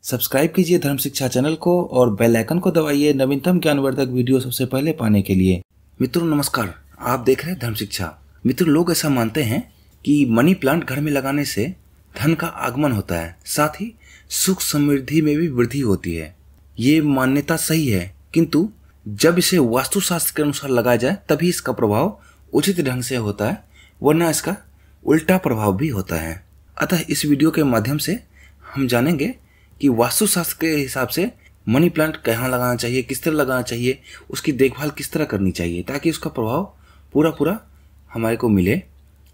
Subscribe कीजिए धर्म शिक्षा चैनल को और बेल आइकन को दबाइए नवीनतम ज्ञानवर्धक वीडियो सबसे पहले पाने के लिए। मित्रों नमस्कार, आप देख रहे हैं धर्म शिक्षा। मित्रों, लोग ऐसा मानते हैं कि मनी प्लांट घर में लगाने से धन का आगमन होता है, साथ ही सुख समृद्धि में भी वृद्धि होती है। ये मान्यता सही है, किंतु जब इसे वास्तुशास्त्र के अनुसार लगाया जाए तभी इसका प्रभाव उचित ढंग से होता है, वरना इसका उल्टा प्रभाव भी होता है। अतः इस वीडियो के माध्यम से हम जानेंगे कि वास्तुशास्त्र के हिसाब से मनी प्लांट कहाँ लगाना चाहिए, किस तरह लगाना चाहिए, उसकी देखभाल किस तरह करनी चाहिए ताकि उसका प्रभाव पूरा हमारे को मिले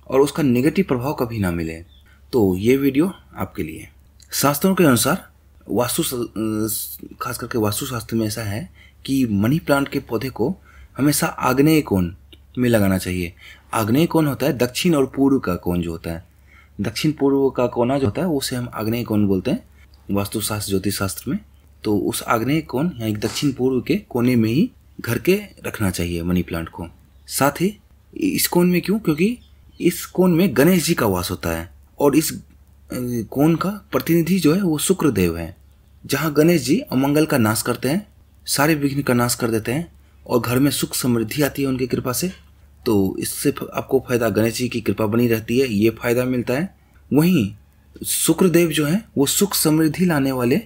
और उसका नेगेटिव प्रभाव कभी ना मिले। तो ये वीडियो आपके लिए। शास्त्रों के अनुसार खास करके वास्तुशास्त्र में ऐसा है कि मनी प्लांट के पौधे को हमेशा आग्नेय कोण में लगाना चाहिए। आग्नेय कोण होता है दक्षिण और पूर्व का कोण जो होता है। दक्षिण पूर्व का कोना जो होता है उसे हम आग्नेय कोण बोलते हैं वास्तुशास्त्र ज्योतिष शास्त्र में। तो उस आग्नेय कोण यानी दक्षिण पूर्व के कोने में ही घर के रखना चाहिए मनी प्लांट को। साथ ही इस कोण में क्यों? क्योंकि इस कोण में गणेश जी का वास होता है और इस कोण का प्रतिनिधि जो है वो शुक्र देव है। जहाँ गणेश जी अमंगल का नाश करते हैं, सारे विघ्न का नाश कर देते हैं और घर में सुख समृद्धि आती है उनकी कृपा से। तो इससे आपको फायदा, गणेश जी की कृपा बनी रहती है, ये फायदा मिलता है। वहीं शुक्र देव जो है वो सुख समृद्धि लाने वाले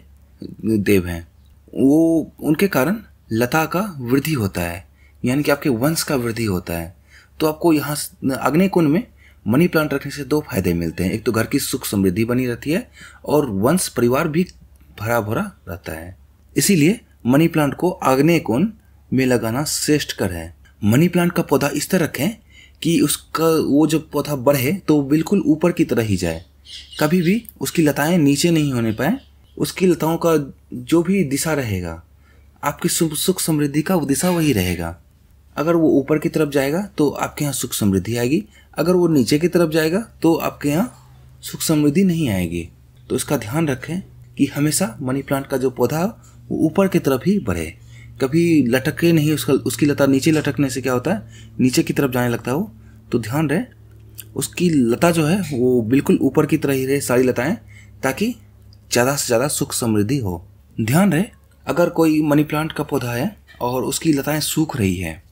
देव हैं। वो उनके कारण लता का वृद्धि होता है, यानी कि आपके वंश का वृद्धि होता है। तो आपको यहाँ आग्नेय कोण में मनी प्लांट रखने से दो फायदे मिलते हैं। एक तो घर की सुख समृद्धि बनी रहती है और वंश परिवार भी भरा भरा रहता है। इसीलिए मनी प्लांट को आग्नेय कोण में लगाना श्रेष्ठकर है। मनी प्लांट का पौधा इस तरह रखें कि उसका वो जब पौधा बढ़े तो बिल्कुल ऊपर की तरह ही जाए, कभी भी उसकी लताएं नीचे नहीं होने पाए। उसकी लताओं का जो भी दिशा रहेगा, आपकी सुख समृद्धि का वो दिशा वही रहेगा। अगर वो ऊपर की तरफ जाएगा तो आपके यहाँ सुख समृद्धि आएगी, अगर वो नीचे की तरफ जाएगा तो आपके यहाँ सुख समृद्धि नहीं आएगी। तो इसका ध्यान रखें कि हमेशा मनी प्लांट का जो पौधा वो ऊपर की तरफ ही बढ़े, कभी लटके नहीं। उसकी लता नीचे लटकने से क्या होता है, नीचे की तरफ जाने लगता है वो। तो ध्यान रहे उसकी लता जो है वो बिल्कुल ऊपर की तरह ही रहे, सारी लताएं, ताकि ज़्यादा से ज़्यादा सुख समृद्धि हो। ध्यान रहे अगर कोई मनी प्लांट का पौधा है और उसकी लताएं सूख रही है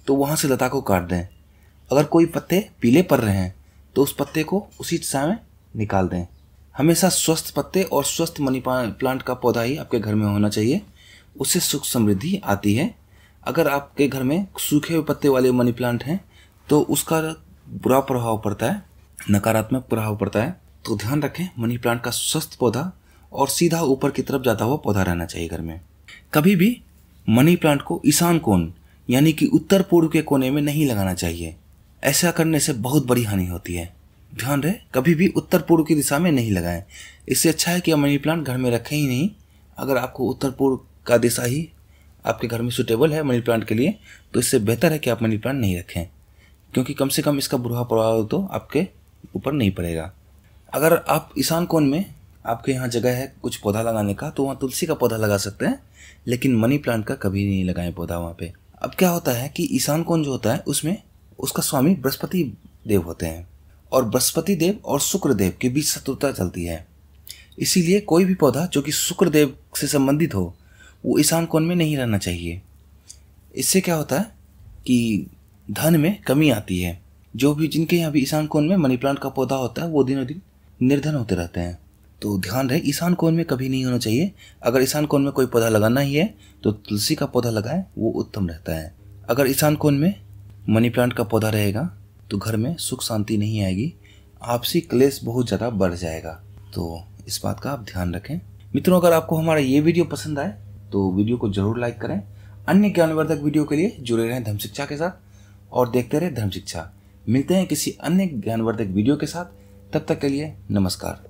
तो वहाँ से लता को काट दें। अगर कोई पत्ते पीले पड़ रहे हैं तो उस पत्ते को उसी दिशा में निकाल दें। हमेशा स्वस्थ पत्ते और स्वस्थ मनी प्लांट का पौधा ही आपके घर में होना चाहिए, उससे सुख समृद्धि आती है। अगर आपके घर में सूखे हुए पत्ते वाले मनी प्लांट हैं तो उसका बुरा प्रभाव पड़ता है, नकारात्मक प्रभाव पड़ता है। तो ध्यान रखें मनी प्लांट का स्वस्थ पौधा और सीधा ऊपर की तरफ जाता हुआ पौधा रहना चाहिए घर में। कभी भी मनी प्लांट को ईशान कोण यानी कि उत्तर पूर्व के कोने में नहीं लगाना चाहिए। ऐसा करने से बहुत बड़ी हानि होती है। ध्यान रहे कभी भी उत्तर पूर्व की दिशा में नहीं लगाएं। इससे अच्छा है कि आप मनी प्लांट घर में रखें ही नहीं। अगर आपको उत्तर पूर्व का दिशा ही आपके घर में सूटेबल है मनी प्लांट के लिए तो इससे बेहतर है कि आप मनी प्लांट नहीं रखें, क्योंकि कम से कम इसका बुरा प्रभाव तो आपके ऊपर नहीं पड़ेगा। अगर आप ईशान कोण में आपके यहाँ जगह है कुछ पौधा लगाने का तो वहाँ तुलसी का पौधा लगा सकते हैं, लेकिन मनी प्लांट का कभी नहीं लगाएं पौधा वहाँ पे। अब क्या होता है कि ईशान कोण जो होता है उसमें उसका स्वामी बृहस्पति देव होते हैं और बृहस्पति देव और शुक्र देव के बीच शत्रुता चलती है। इसीलिए कोई भी पौधा जो कि शुक्र देव से संबंधित हो वो ईशान कोण में नहीं रहना चाहिए। इससे क्या होता है कि धन में कमी आती है। जो भी जिनके यहाँ भी ईशान कोण में मनी प्लांट का पौधा होता है वो दिनों दिन निर्धन होते रहते हैं। तो ध्यान रहे ईशान कोण में कभी नहीं होना चाहिए। अगर ईशान कोण में कोई पौधा लगाना ही है तो तुलसी का पौधा लगाएं, वो उत्तम रहता है। अगर ईशान कोण में मनी प्लांट का पौधा रहेगा तो घर में सुख शांति नहीं आएगी, आपसी क्लेश बहुत ज़्यादा बढ़ जाएगा। तो इस बात का आप ध्यान रखें। मित्रों, अगर आपको हमारा ये वीडियो पसंद आए तो वीडियो को जरूर लाइक करें। अन्य ज्ञानवर्धक वीडियो के लिए जुड़े रहें धर्म शिक्षा के साथ और देखते रहें धर्म शिक्षा। मिलते हैं किसी अन्य ज्ञानवर्धक वीडियो के साथ, तब तक के लिए नमस्कार।